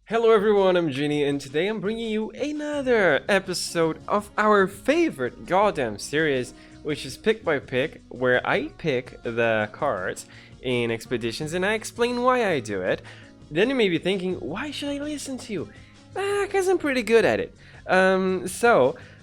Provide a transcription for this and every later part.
Hello everyone, I'm Genie, and today I'm bringing you another episode of our favorite goddamn series, which is Pick by Pick, where I pick the cards in expeditions and I explain why I do it. Then you may be thinking, why should I listen to you? Because I'm pretty good at it.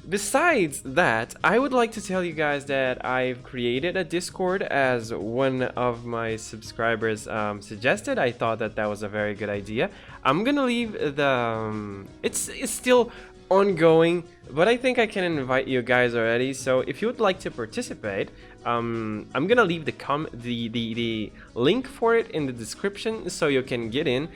Besides that, I would like to tell you guys that I've created a Discord as one of my subscribers suggested. I thought that that was a very good idea. I'm gonna leave the. It's still ongoing, but I think I can invite you guys already. So if you would like to participate, I'm gonna leave the link for it in the description so you can get in.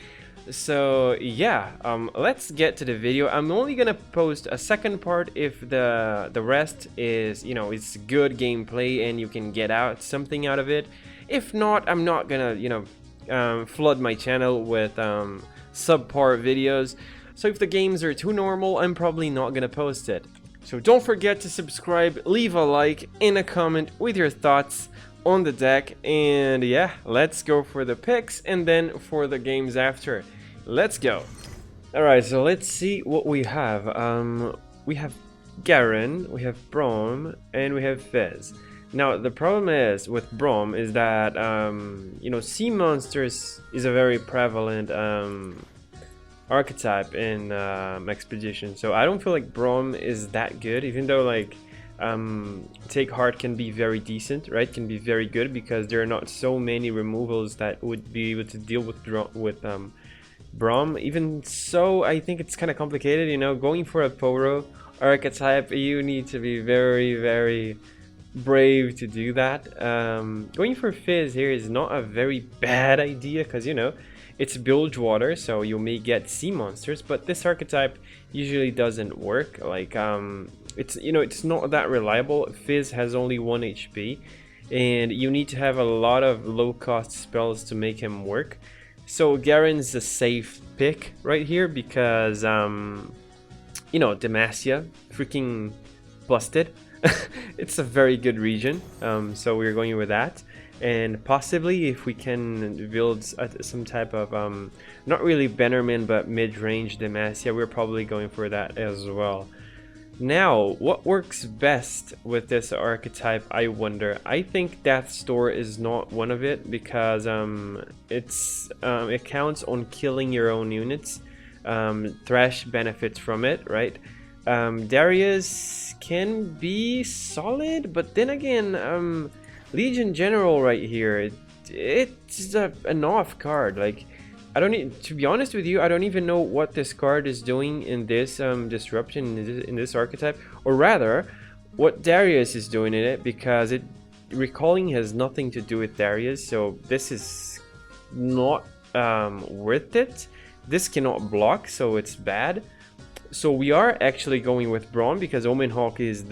So yeah, let's get to the video. I'm only gonna post a second part if the rest is, it's good gameplay and you can get out something out of it. If not, I'm not gonna, flood my channel with subpar videos. So if the games are too normal, I'm probably not gonna post it. So don't forget to subscribe, leave a like and a comment with your thoughts on the deck, and yeah, let's go for the picks and then for the games after. Let's go. Alright, so let's see what we have. We have Garen, we have Braum, and we have Fizz. Now, the problem is with Braum is that, sea monsters is a very prevalent archetype in Expedition. So I don't feel like Braum is that good, even though, Take Heart can be very decent, right? Can be very good because there are not so many removals that would be able to deal with Braum. Even so, I think it's kind of complicated, going for a Poro archetype, you need to be very, very brave to do that. Going for Fizz here is not a very bad idea because, it's bilge water, so you may get sea monsters, but this archetype usually doesn't work. It's not that reliable. Fizz has only 1 HP, and you need to have a lot of low-cost spells to make him work. So Garen's a safe pick right here because, Demacia, freaking busted. It's a very good region, so we're going with that. And possibly if we can build some type of, not really Bannerman, but mid-range Demacia, we're probably going for that as well. Now, what works best with this archetype, I wonder? I think Death's Door is not one of it because it counts on killing your own units. Thresh benefits from it, right? Darius can be solid, but then again, Legion General right here, it's an off card. To be honest with you, I don't even know what this card is doing in this disruption in this archetype, or rather, what Darius is doing in it, because recalling has nothing to do with Darius, so this is not worth it. This cannot block, so it's bad. So we are actually going with Braum because Omen Hawk is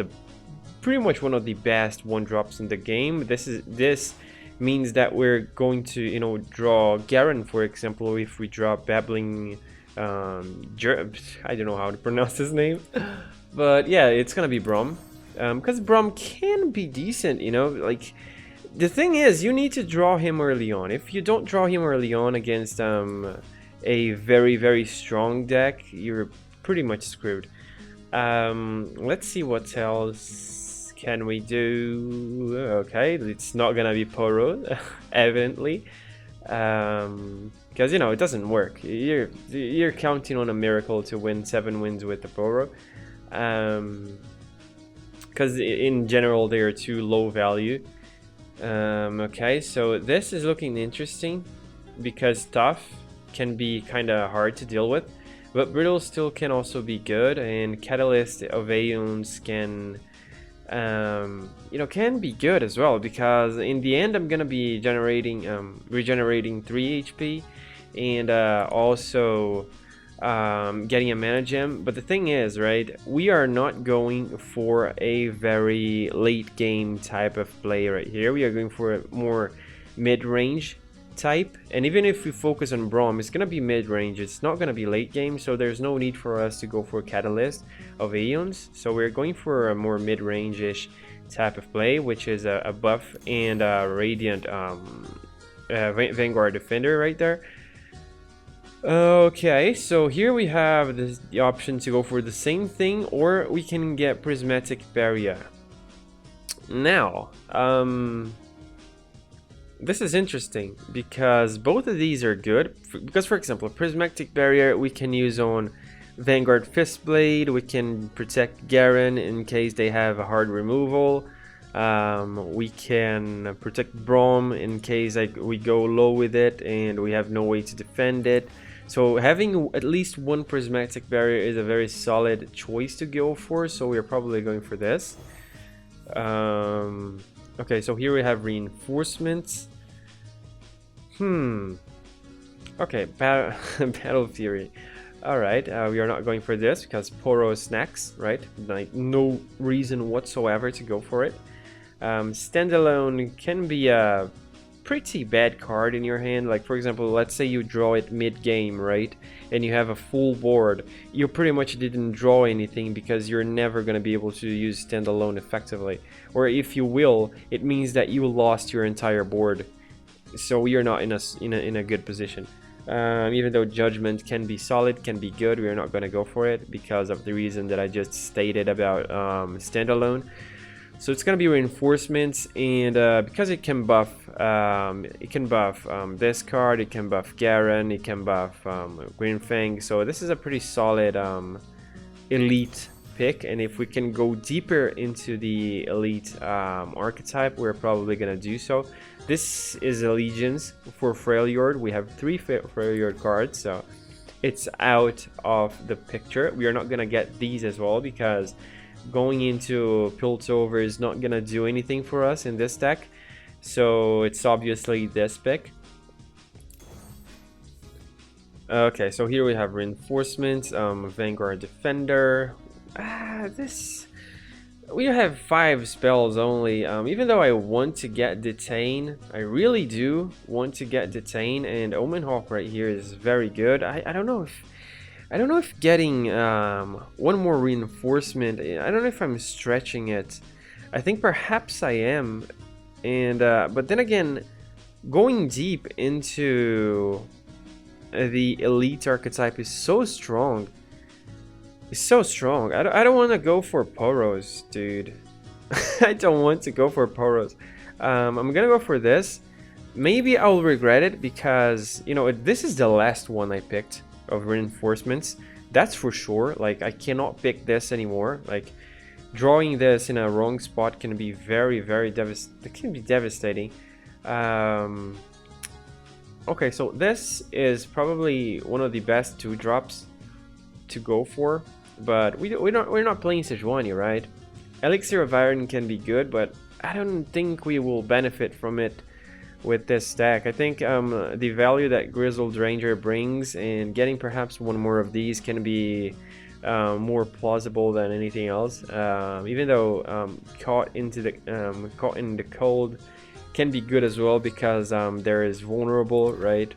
pretty much one of the best 1-drops in the game. This means that we're going to, draw Garen, for example, if we draw Babbling, I don't know how to pronounce his name, but yeah, it's gonna be Braum, because Braum can be decent, the thing is, you need to draw him early on. If you don't draw him early on against a very, very strong deck, you're pretty much screwed. Let's see what else can we do. Okay, it's not gonna be Poro, evidently, because it doesn't work. You're counting on a miracle to win 7 wins with the Poro, because in general they are too low value. Okay, so this is looking interesting because Tough can be kind of hard to deal with, but Brittle still can also be good, and Catalyst of Aeons can be good as well, because in the end I'm gonna be regenerating 3 HP and also getting a mana gem. But the thing is, right, we are not going for a very late game type of play right here. We are going for a more mid-range type, and even if we focus on Braum, it's gonna be mid-range, it's not gonna be late game, so there's no need for us to go for Catalyst of Aeons. So we're going for a more mid-range-ish type of play, which is a buff and a Radiant Vanguard Defender right there. Okay, so here we have the option to go for the same thing, or we can get Prismatic Barrier. Now, this is interesting because both of these are good. Because, for example, Prismatic Barrier we can use on Vanguard Fistblade. We can protect Garen in case they have a hard removal. We can protect Braum in case we go low with it and we have no way to defend it. So having at least one Prismatic Barrier is a very solid choice to go for. So we're probably going for this. Okay, so here we have reinforcements. Okay, Battle Fury. Alright, we are not going for this because Poro snacks, right? Like, no reason whatsoever to go for it. Standalone can be a pretty bad card in your hand. Like, for example, let's say you draw it mid-game, right? And you have a full board. You pretty much didn't draw anything because you're never going to be able to use standalone effectively. Or if you will, it means that you lost your entire board. So you're not in a good position. Even though Judgment can be solid, can be good, we're not going to go for it because of the reason that I just stated about standalone. So it's going to be reinforcements, and because it can buff this card, it can buff Garen, it can buff Green Fang. So this is a pretty solid elite pick, and if we can go deeper into the elite archetype, we're probably going to do so. This is Allegiance for Freljord. We have 3 Freljord cards, so it's out of the picture. We are not going to get these as well because going into Piltover is not gonna do anything for us in this deck, so it's obviously this pick. Okay, so here we have reinforcements, Vanguard Defender. We have 5 spells only. Even though I want to get Detain, I really do want to get Detain, and Omen Hawk right here is very good. I don't know if getting one more reinforcement, I don't know if I'm stretching it. I think perhaps I am. And but then again, going deep into the elite archetype is so strong. It's so strong. I don't want to go for Poros, dude. I don't want to go for Poros. I'm gonna go for this. Maybe I'll regret it because, you know, this is the last one I picked of reinforcements, that's for sure. Like, I cannot pick this anymore. Like, drawing this in a wrong spot can be very devastating. Okay, so this is probably one of the best 2-drops to go for, but we're not playing Sejuani, right? Elixir of Iron can be good, but I don't think we will benefit from it with this stack. I think the value that Grizzled Ranger brings and getting perhaps one more of these can be more plausible than anything else. Even though caught in the cold can be good as well because there is vulnerable, right?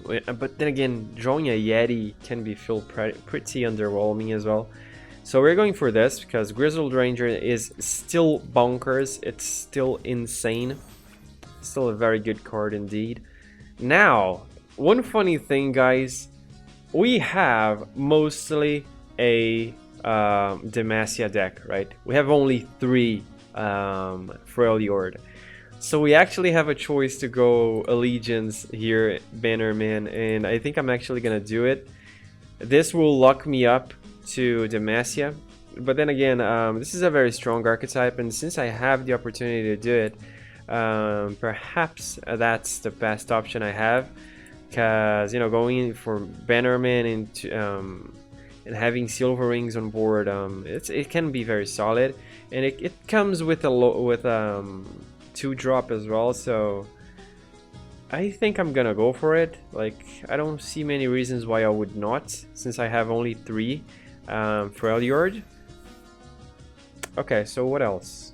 But then again, drawing a Yeti can be pretty underwhelming as well. So we're going for this because Grizzled Ranger is still bonkers. It's still insane. Still a very good card indeed. Now, one funny thing, guys, we have mostly a Demacia deck, right? We have only 3 Freljord. So we actually have a choice to go Allegiance here, Bannerman, and I think I'm actually gonna do it. This will lock me up to Demacia, but then again, this is a very strong archetype, and since I have the opportunity to do it, perhaps that's the best option I have, because, you know, going in for Bannerman and having Silver Rings on board, it can be very solid, and it comes with a 2-drop as well, so I think I'm gonna go for it. Like, I don't see many reasons why I would not, since I have only 3 Freljord. Okay, so what else?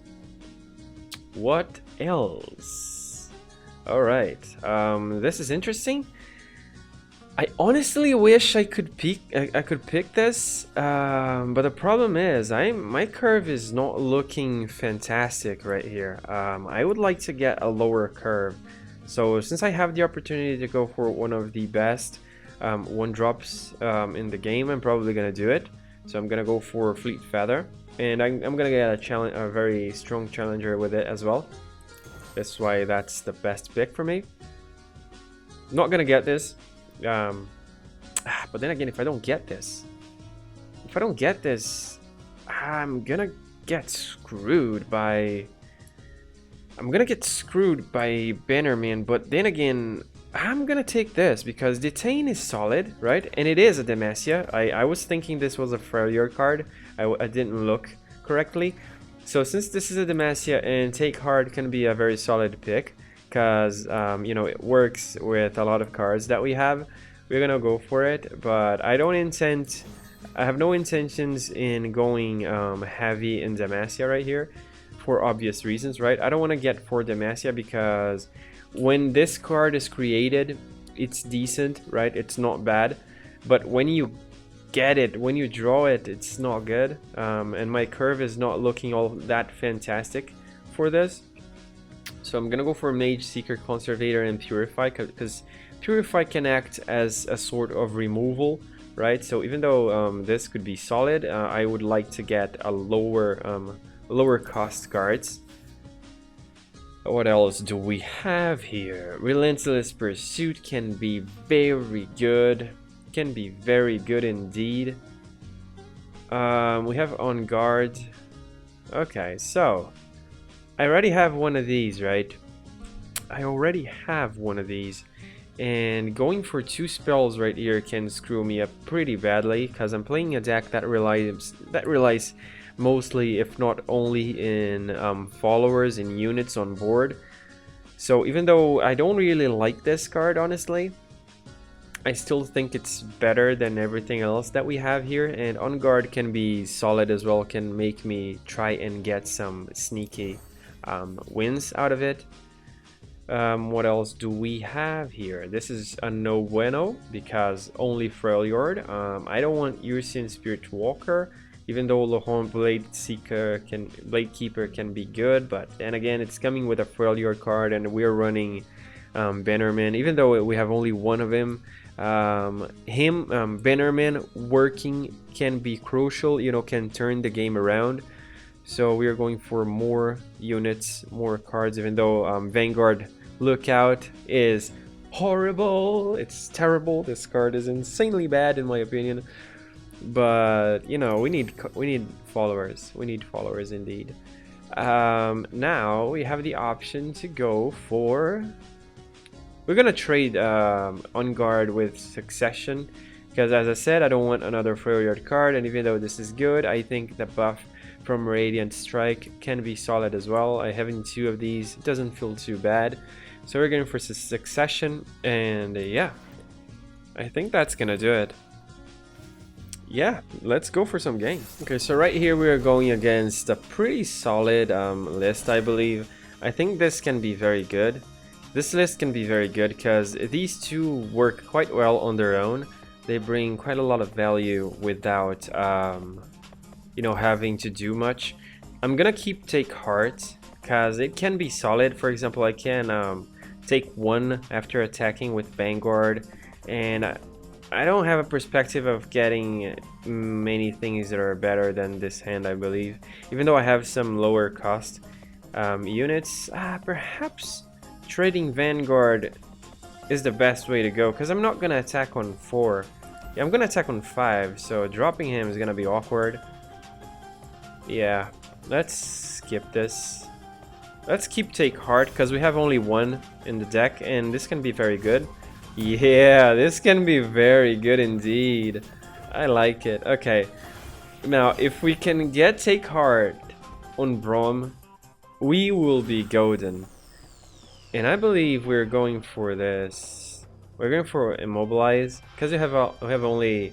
What else? Alright, this is interesting. I honestly wish I could pick this, but the problem is my curve is not looking fantastic right here. I would like to get a lower curve. So since I have the opportunity to go for one of the best one drops in the game, I'm probably gonna do it. So I'm gonna go for Fleet Feather, and I'm gonna get a very strong challenger with it as well. That's why that's the best pick for me. Not gonna get this, but then again, if I don't get this, I'm gonna get screwed by. Bannerman, but then again, I'm gonna take this because Detain is solid, right? And it is a Demacia. I was thinking this was a Freljord card. I didn't look correctly. So since this is a Demacia, and Take Heart can be a very solid pick, because you know, it works with a lot of cards that we have, we're gonna go for it. But I have no intentions in going heavy in Demacia right here, for obvious reasons, right? I don't want to get 4 Demacia because when this card is created, it's decent, right? It's not bad, but when you get it, when you draw it, it's not good. And my curve is not looking all that fantastic for this. So I'm gonna go for Mage, Seeker, Conservator, and Purify, because Purify can act as a sort of removal, right? So even though this could be solid, I would like to get a lower cost cards. What else do we have here? Relentless Pursuit can be very good. Can be very good indeed. We have On Guard. Okay, so I already have one of these, right? I already have one of these. And going for 2 spells right here can screw me up pretty badly, because I'm playing a deck that relies mostly, if not only, in followers and units on board. So even though I don't really like this card, honestly, I still think it's better than everything else that we have here. And On Guard can be solid as well, can make me try and get some sneaky wins out of it. What else do we have here? This is a no bueno, because only Freljord. I don't want Ursian Spirit Walker, even though Lohorn Blade Keeper can be good, but then again, it's coming with a Freljord card, and we're running Bannerman, even though we have only one of him. Bannerman working can be crucial, you know, can turn the game around. So we are going for more units, more cards, even though Vanguard Lookout is horrible. It's terrible. This card is insanely bad in my opinion. But you know, we need followers. We need followers indeed. Now we have the option to go for. We're gonna trade On Guard with Succession, because as I said, I don't want another Freljord card. And even though this is good, I think the buff from Radiant Strike can be solid as well. I having 2 of these, it doesn't feel too bad. So we're going for Succession, and yeah, I think that's gonna do it. Yeah, let's go for some games. Okay, so right here we are going against a pretty solid list, I believe. I think this can be very good. This list can be very good because these two work quite well on their own. They bring quite a lot of value without, you know, having to do much. I'm gonna keep Take Heart because it can be solid. For example, I can take 1 after attacking with Vanguard, and I don't have a perspective of getting many things that are better than this hand, I believe. Even though I have some lower cost units, perhaps trading Vanguard is the best way to go, because I'm not gonna attack on 4. Yeah, I'm gonna attack on 5, so dropping him is gonna be awkward. Yeah, let's skip this. Let's keep Take Heart, because we have only 1 in the deck, and this can be very good. Yeah, this can be very good indeed. I like it. Okay, now if we can get Take Heart on Braum, we will be golden. And I believe we're going for this. We're going for Immobilize, because we have only.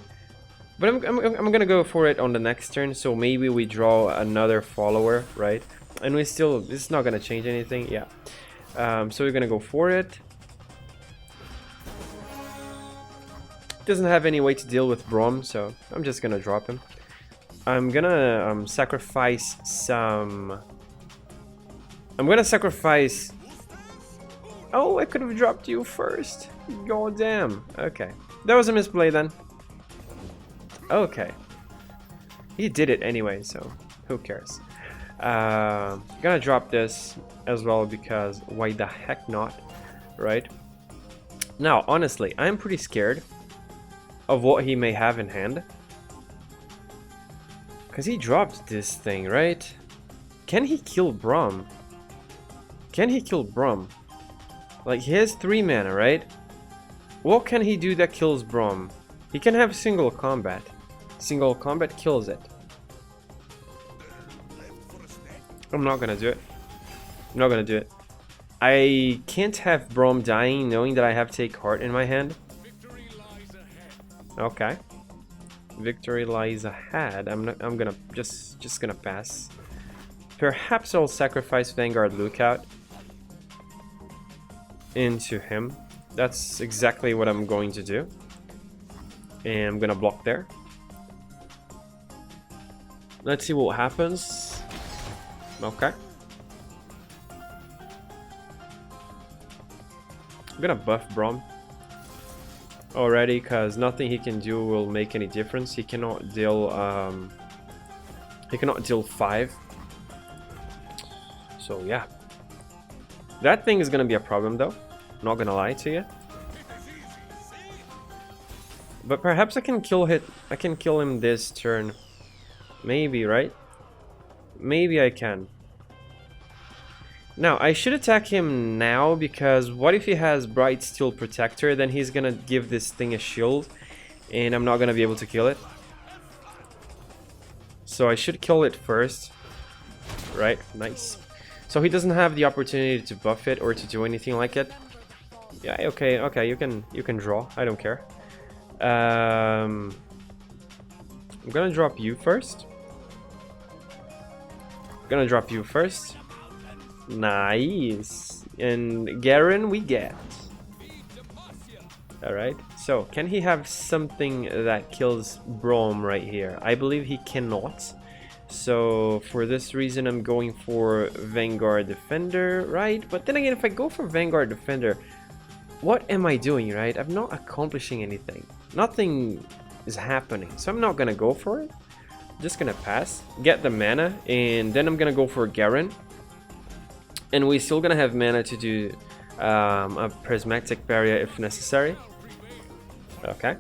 But I'm gonna go for it on the next turn, so maybe we draw another follower, right? And we still, it's not gonna change anything. Yeah. So we're gonna go for it. Doesn't have any way to deal with Braum, so I'm just gonna drop him. I'm gonna sacrifice some. I'm gonna sacrifice Oh, I could have dropped you first. God damn. Okay. That was a misplay then. Okay. He did it anyway, so who cares? Gonna drop this as well because why the heck not, right? Now, honestly, I'm pretty scared of what he may have in hand. Because he dropped this thing, right? Can he kill Braum? Can he kill Braum? Like, he has 3 mana, right? What can he do that kills Braum? He can have single combat. Single combat kills it. I'm not gonna do it. I'm not gonna do it. I can't have Braum dying knowing that I have Take Heart in my hand. Okay. Victory lies ahead. I'm gonna just gonna pass. Perhaps I'll sacrifice Vanguard Lookout into him. That's exactly what I'm going to do. And I'm gonna block there. Let's see what happens. Okay. I'm gonna buff Braum already, because nothing he can do will make any difference. He cannot deal 5. So yeah. That thing is gonna be a problem though. Not gonna lie to you. But perhaps I can kill him this turn. Maybe, right? Maybe I can. Now, I should attack him now, because what if he has Bright Steel Protector? Then he's gonna give this thing a shield, and I'm not gonna be able to kill it. So I should kill it first. Right, nice. So he doesn't have the opportunity to buff it or to do anything like it. Yeah, okay, you can draw. I don't care. I'm gonna drop you first. Nice. And Garen we get. Alright, so can he have something that kills Braum right here? I believe he cannot. So for this reason I'm going for Vanguard Defender, right? But then again, if I go for Vanguard Defender, what am I doing, right? I'm not accomplishing anything. Nothing is happening. So I'm not gonna go for it. Just gonna pass, get the mana, and then I'm gonna go for Garen. And we're still gonna have mana to do a prismatic barrier if necessary. Okay.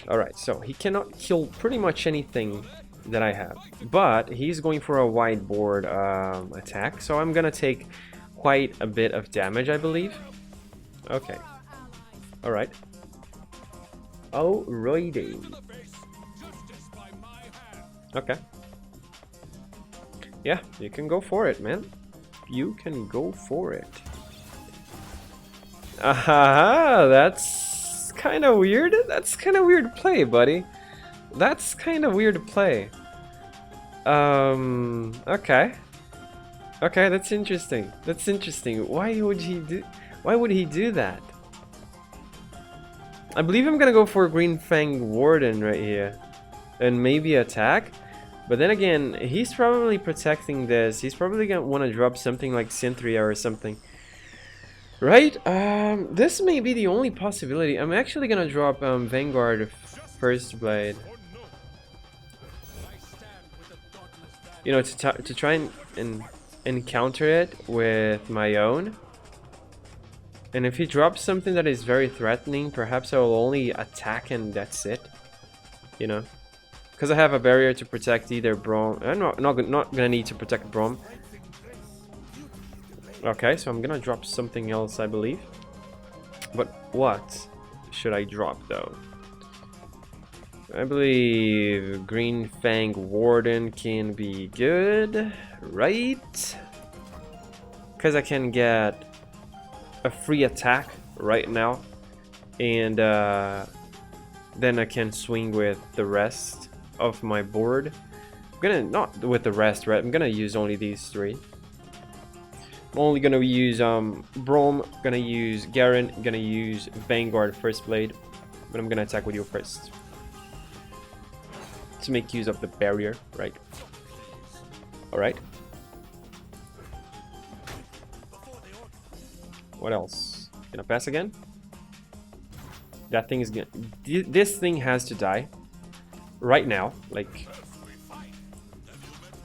Alright, so he cannot kill pretty much anything that I have. But he's going for a wide board attack, so I'm gonna take quite a bit of damage, I believe. Okay. Alright. Alrighty. Okay. Yeah, you can go for it, man. You can go for it. Aha, that's kind of weird. That's kind of weird play, buddy. That's kind of weird play. Okay. Okay, that's interesting. That's interesting. Why would he do that? I believe I'm gonna go for Green Fang Warden right here. And maybe attack. But then again, he's probably protecting this. He's probably gonna want to drop something like Synthria or something. Right? This may be the only possibility. I'm actually gonna drop Vanguard First Blade. You know, to try and counter it with my own. And if he drops something that is very threatening, perhaps I will only attack and that's it. You know? Because I have a barrier to protect either Braum. I'm not gonna need to protect Braum. Okay, so I'm gonna drop something else, I believe. But what should I drop though? I believe Green Fang Warden can be good, right? Because I can get a free attack right now, and then I can swing with the rest of my board. I'm gonna not with the rest, right? I'm gonna use only these 3. I'm only gonna use Braum, gonna use Garen, gonna use Vanguard First Blade, but I'm gonna attack with you first to make use of the barrier, right? All right. What else? Gonna pass again? That thing is gonna... This thing has to die. Right now. Like...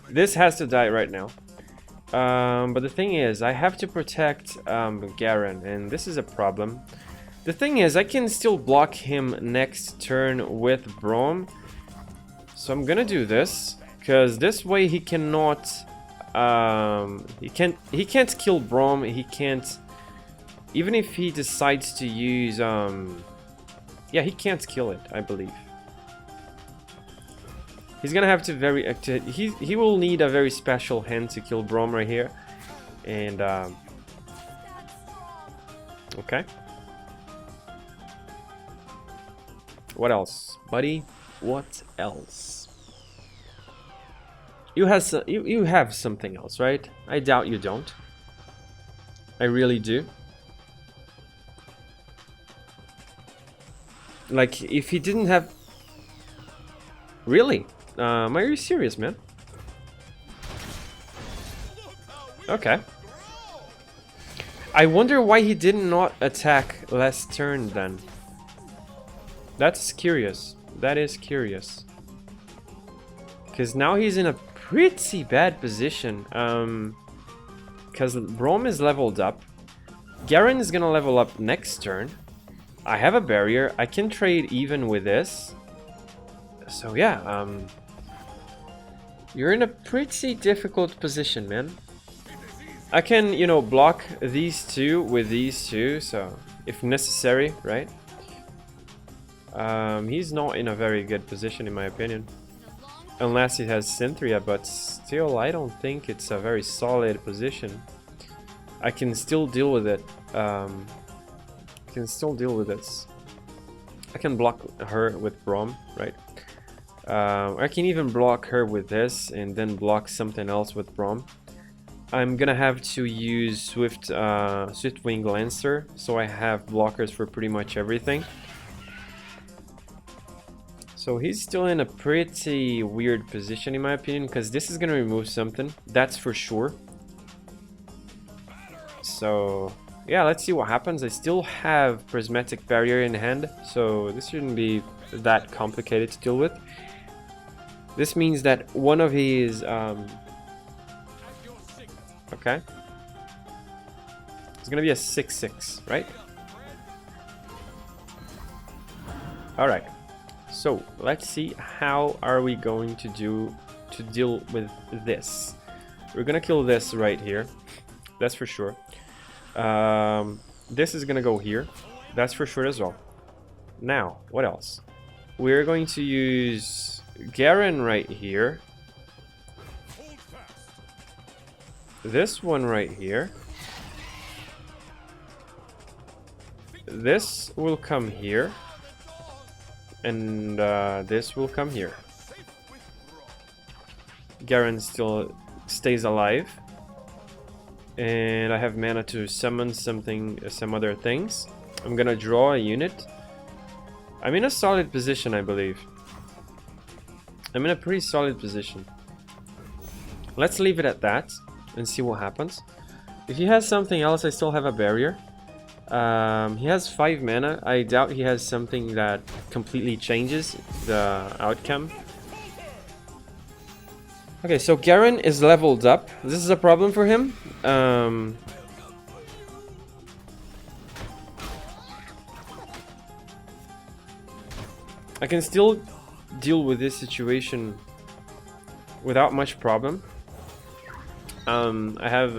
This has to die right now. But the thing is, I have to protect Garen, and this is a problem. The thing is, I can still block him next turn with Braum. So I'm gonna do this, because this way he cannot... he can't kill Braum, he can't... Even if he decides to use... yeah, he can't kill it, I believe. He's gonna have to he will need a very special hand to kill Braum right here. And okay. What else, buddy? What else? You have something else, right? I doubt you don't. I really do. Like, if he didn't have... Really? Are you serious, man? Okay. I wonder why he did not attack last turn then. That's curious. That is curious. Because now he's in a pretty bad position. Because Braum is leveled up. Garen is gonna level up next turn. I have a barrier. I can trade even with this. So yeah, you're in a pretty difficult position, man. I can, you know, block these two with these two, so if necessary, right? He's not in a very good position in my opinion. Unless he has Synthria, but still I don't think it's a very solid position. I can still deal with it. I can still deal with this. I can block her with Braum, right? I can even block her with this and then block something else with Braum. I'm gonna have to use Swiftwing Lancer, so I have blockers for pretty much everything. So he's still in a pretty weird position in my opinion, because this is gonna remove something, that's for sure. So yeah, let's see what happens. I still have Prismatic Barrier in hand, so this shouldn't be that complicated to deal with. This means that one of his okay, it's gonna be a 6/6, right? All right, so let's see how are we going to deal with this. We're gonna kill this right here, that's for sure. This is gonna go here, that's for sure as well. Now, what else? We're going to use Garen right here. This one right here. This will come here. And this will come here. Garen still stays alive. And I have mana to summon some other things. I'm gonna draw a unit. I'm in a solid position, I believe. I'm in a pretty solid position. Let's leave it at that and see what happens. If he has something else, I still have a barrier. He has 5 mana. I doubt he has something that completely changes the outcome. Okay, so Garen is leveled up. This is a problem for him. I can still deal with this situation without much problem. I have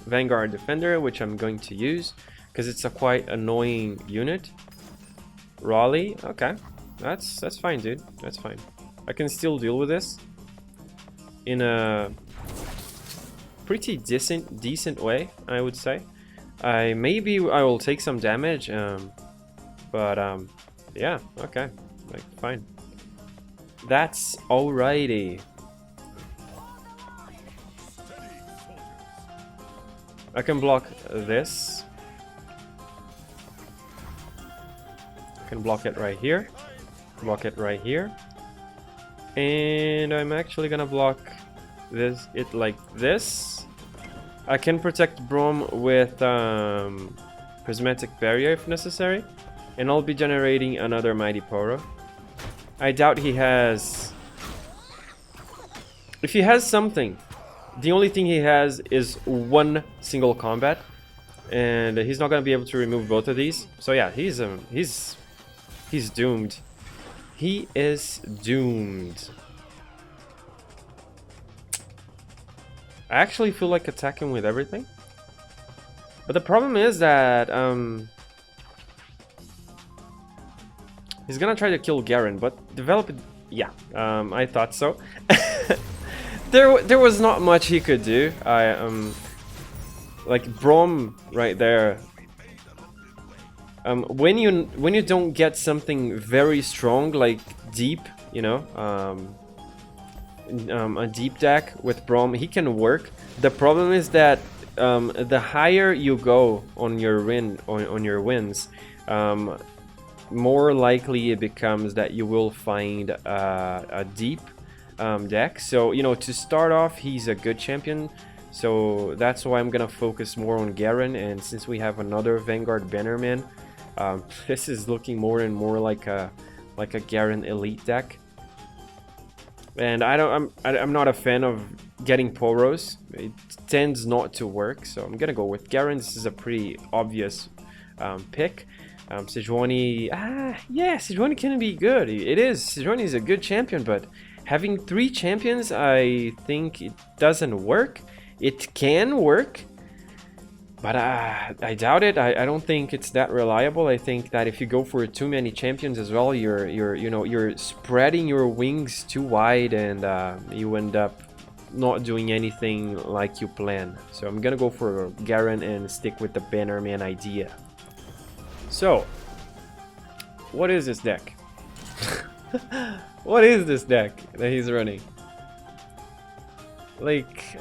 Vanguard Defender, which I'm going to use because it's a quite annoying unit. Raleigh, okay, that's fine, dude. That's fine. I can still deal with this in a pretty decent way, I would say. Maybe I will take some damage, but yeah, okay, like fine. That's alrighty. I can block this. I can block it right here. Block it right here. And I'm actually gonna block it like this. I can protect Braum with Prismatic Barrier if necessary, and I'll be generating another Mighty Poro. I doubt he has... If he has something, the only thing he has is one single combat, and he's not gonna be able to remove both of these. So yeah, he's doomed. He is doomed. I actually feel like attacking with everything, but the problem is that he's gonna try to kill Garen, but develop it. Yeah, I thought so. There was not much he could do. Like Braum right there. When you don't get something very strong like deep, you know, a deep deck with Braum, he can work. The problem is that the higher you go on your wins, more likely it becomes that you will find a deep deck. So, you know, to start off, he's a good champion, so that's why I'm gonna focus more on Garen. And since we have another Vanguard Bannerman, this is looking more and more like a Garen elite deck. And I'm not a fan of getting Poros. It tends not to work, so I'm gonna go with Garen. This is a pretty obvious pick. Sejuani, yeah, Sejuani can be good. It is. Sejuani is a good champion, but having 3 champions, I think it doesn't work. It can work, but I doubt it. I don't think it's that reliable. I think that if you go for too many champions as well, you're spreading your wings too wide, and you end up not doing anything like you plan. So I'm gonna go for Garen and stick with the Bannerman idea. So, what is this deck? What is this deck that he's running? Like,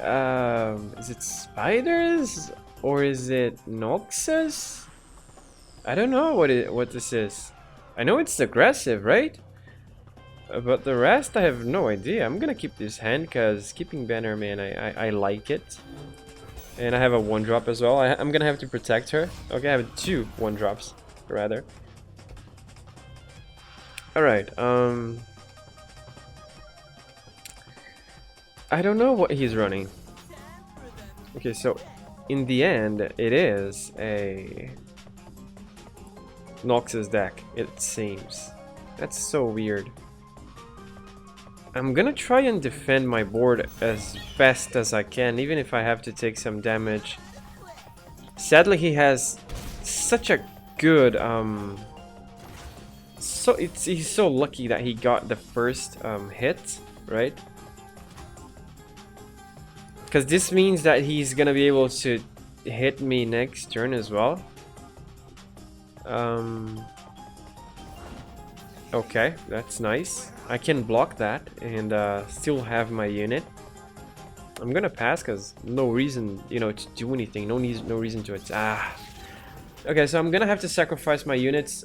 is it spiders or is it Noxus? I don't know what this is. I know it's aggressive, right? But the rest I have no idea. I'm gonna keep this hand because keeping Bannerman, I like it. And I have a 1-drop as well. I'm gonna have to protect her. Okay, I have 2 1-drops rather. Alright, I don't know what he's running. Okay, so in the end, it is a Noxus deck, it seems. That's so weird. I'm gonna try and defend my board as best as I can, even if I have to take some damage. Sadly, he has such a good he's so lucky that he got the first hit, right? Because this means that he's gonna be able to hit me next turn as well. Okay, that's nice. I can block that and still have my unit. I'm gonna pass because no reason, you know, to do anything. No reason to attack. Okay, so I'm gonna have to sacrifice my units.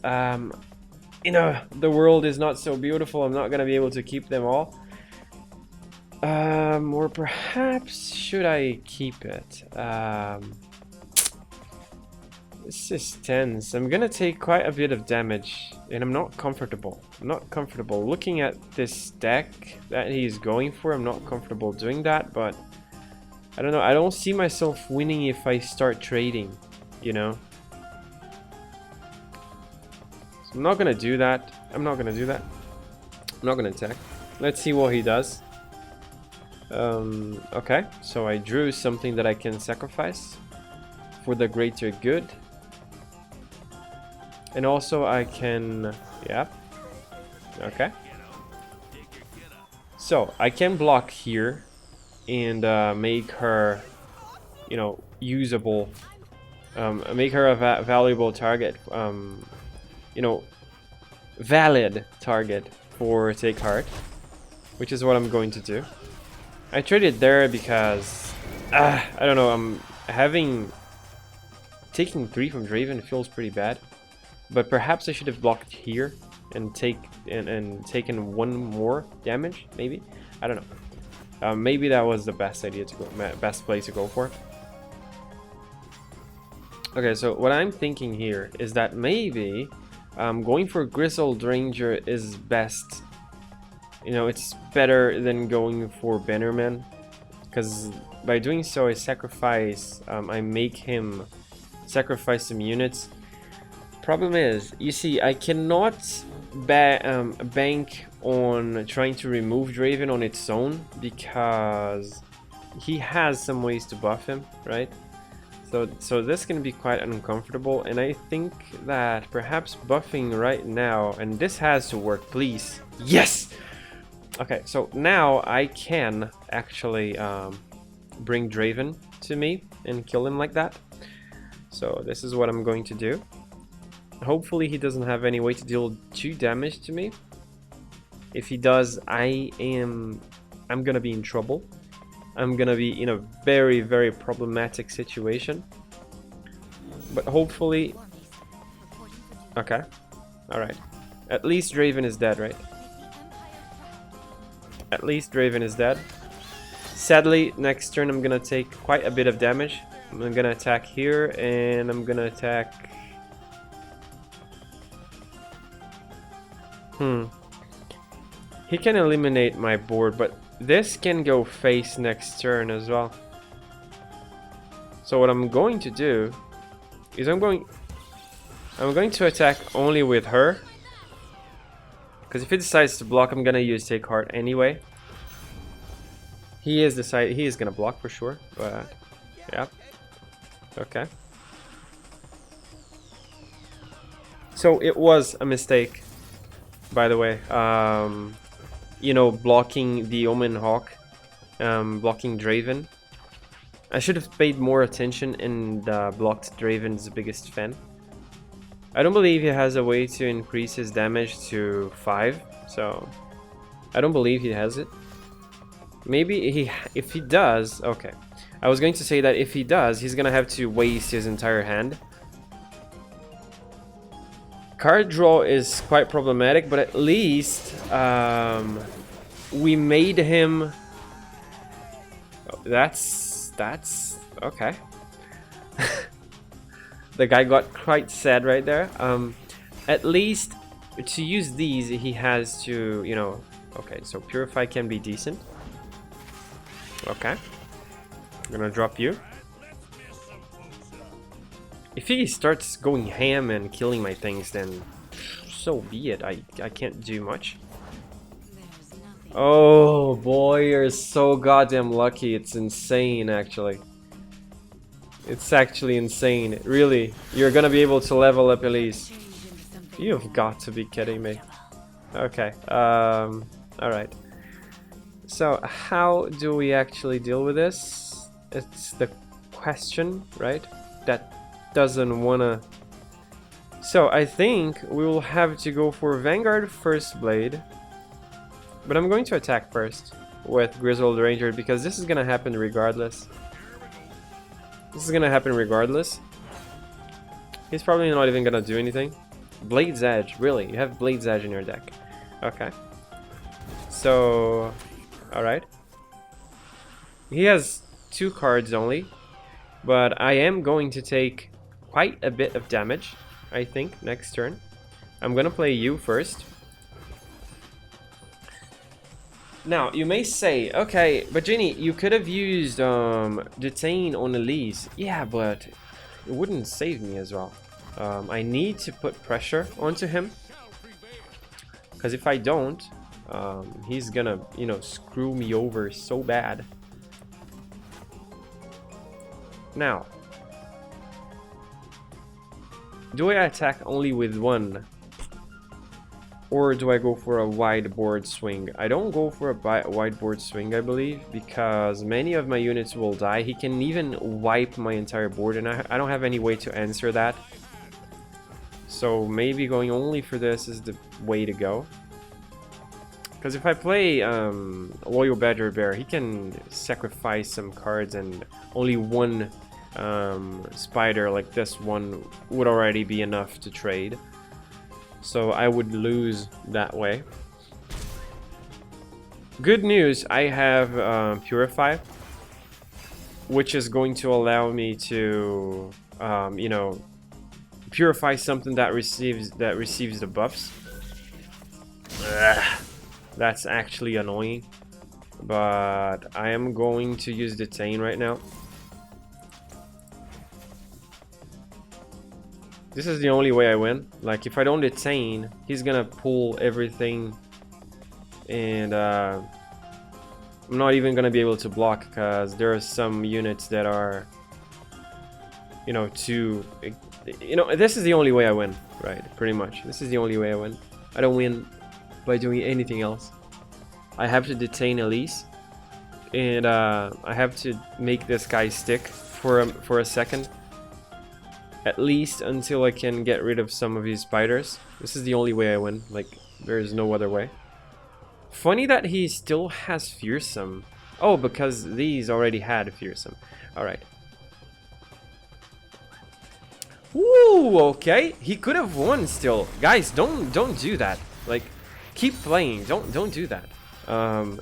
You know, the world is not so beautiful. I'm not gonna be able to keep them all. Or perhaps should I keep it? This is tense. I'm gonna take quite a bit of damage, and I'm not comfortable. I'm not comfortable looking at this deck that he's going for. I'm not comfortable doing that, but I don't know. I don't see myself winning if I start trading, you know. So I'm not gonna do that. I'm not gonna do that. I'm not gonna attack. Let's see what he does. Okay, so I drew something that I can sacrifice for the greater good. And also I can, yeah, okay. So I can block here and make her, you know, usable, make her a valuable target, you know, valid target for Take Heart, which is what I'm going to do. I traded there because, I don't know, taking 3 from Draven feels pretty bad. But perhaps I should have blocked here and taken 1 more damage, maybe? I don't know. Maybe that was the best idea to go, best play to go for. Okay, so what I'm thinking here is that maybe going for Grizzled Ranger is best. You know, it's better than going for Bannerman, because by doing so, I make him sacrifice some units. Problem is, you see, I cannot bank on trying to remove Draven on its own, because he has some ways to buff him, right? So this can be quite uncomfortable, and I think that perhaps buffing right now, and this has to work, please. Yes! Okay, so now I can actually bring Draven to me and kill him like that. So this is what I'm going to do. Hopefully he doesn't have any way to deal 2 damage to me. If he does, I'm gonna be in trouble. I'm gonna be in a very, very problematic situation. But hopefully... Okay. Alright. At least Draven is dead, right? At least Draven is dead. Sadly, next turn I'm gonna take quite a bit of damage. I'm gonna attack here, and I'm gonna attack... He can eliminate my board, but this can go face next turn as well. So what I'm going to do is I'm going to attack only with her. Because if he decides to block, I'm gonna use Take Heart anyway. He is gonna block for sure, but yeah. Okay. So it was a mistake, by the way. You know, blocking the Omen Hawk, blocking Draven. I should have paid more attention and blocked Draven's biggest fan. I don't believe he has a way to increase his damage to 5, so I don't believe he has it. Maybe if he does, okay. I was going to say that if he does, he's gonna have to waste his entire hand. Card draw is quite problematic, but at least we made him... Oh, that's okay. The guy got quite sad right there. At least to use these, he has to, you know... Okay, so Purify can be decent. Okay. I'm gonna drop you. If he starts going ham and killing my things, then so be it. I can't do much. Oh boy, you're so goddamn lucky. It's insane, actually. It's actually insane. Really, you're gonna be able to level up Elise. You've got to be kidding me. Okay, alright. So, how do we actually deal with this? It's the question, right? That doesn't wanna... So, I think we will have to go for Vanguard First Blade. But I'm going to attack first with Grizzled Ranger, because this is gonna happen regardless. This is gonna happen regardless. He's probably not even gonna do anything. Blade's Edge, really? You have Blade's Edge in your deck. Okay. So, alright. He has 2 cards only, but I am going to take quite a bit of damage, I think, next turn. I'm gonna play you first. Now, you may say, okay, but Jenny, you could have used Detain on Elise. Yeah, but it wouldn't save me as well. I need to put pressure onto him. Because if I don't, he's gonna, you know, screw me over so bad. Now, do I attack only with 1? Or do I go for a wide board swing? I don't go for a wide board swing, I believe, because many of my units will die. He can even wipe my entire board, and I don't have any way to answer that. So maybe going only for this is the way to go. Because if I play Loyal Badger Bear, he can sacrifice some cards, and only 1 spider like this one would already be enough to trade. So I would lose that way. Good news, I have Purify, which is going to allow me to you know, purify something that receives the buffs. Ugh, that's actually annoying. But I am going to use Detain right now. This is the only way I win. Like, if I don't Detain, he's gonna pull everything. And I'm not even gonna be able to block, because there are some units that are, you know, too... You know, this is the only way I win, right? Pretty much. This is the only way I win. I don't win by doing anything else. I have to Detain Elise. And I have to make this guy stick for a second. At least until I can get rid of some of these spiders. This is the only way I win. Like, there is no other way. Funny that he still has Fearsome. Oh, because these already had Fearsome. Alright. Ooh, okay. He could have won still. Guys, don't do that. Like, keep playing. Don't do that.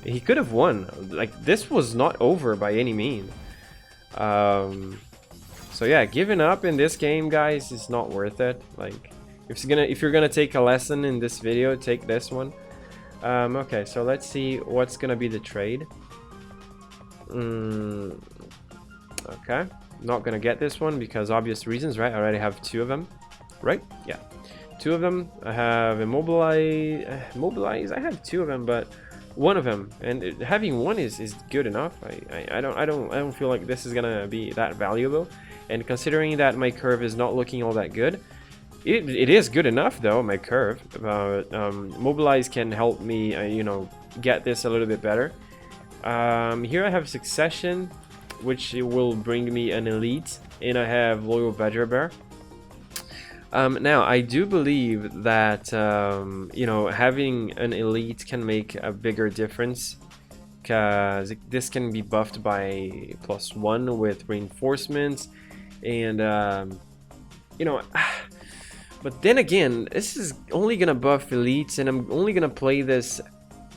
He could have won. Like, this was not over by any means. So yeah, giving up in this game, guys, is not worth it. Like, if you're gonna take a lesson in this video, take this one. Okay, so let's see what's gonna be the trade. Okay, not gonna get this one because obvious reasons, right? I already have 2 of them, right? Yeah, 2 of them. I have immobilize. I have 2 of them, but 1 of them, and having 1 is good enough. I don't feel like this is gonna be that valuable. And considering that my curve is not looking all that good, it is good enough though, my curve. Mobilize can help me, you know, get this a little bit better. Here I have Succession, which will bring me an elite, and I have Loyal Badger Bear. Now, I do believe that, you know, having an elite can make a bigger difference, because this can be buffed by +1 with reinforcements, and, you know, but then again, this is only gonna buff elites, and I'm only gonna play this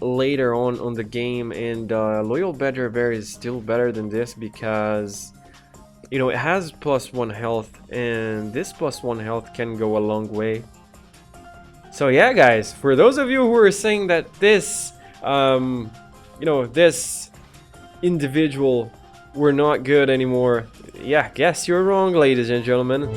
later on the game, and Loyal Badger Bear is still better than this because, you know, it has +1 health, and this +1 health can go a long way. So yeah, guys, for those of you who are saying that this, you know, this individual were not good anymore, yeah, guess you're wrong, ladies and gentlemen.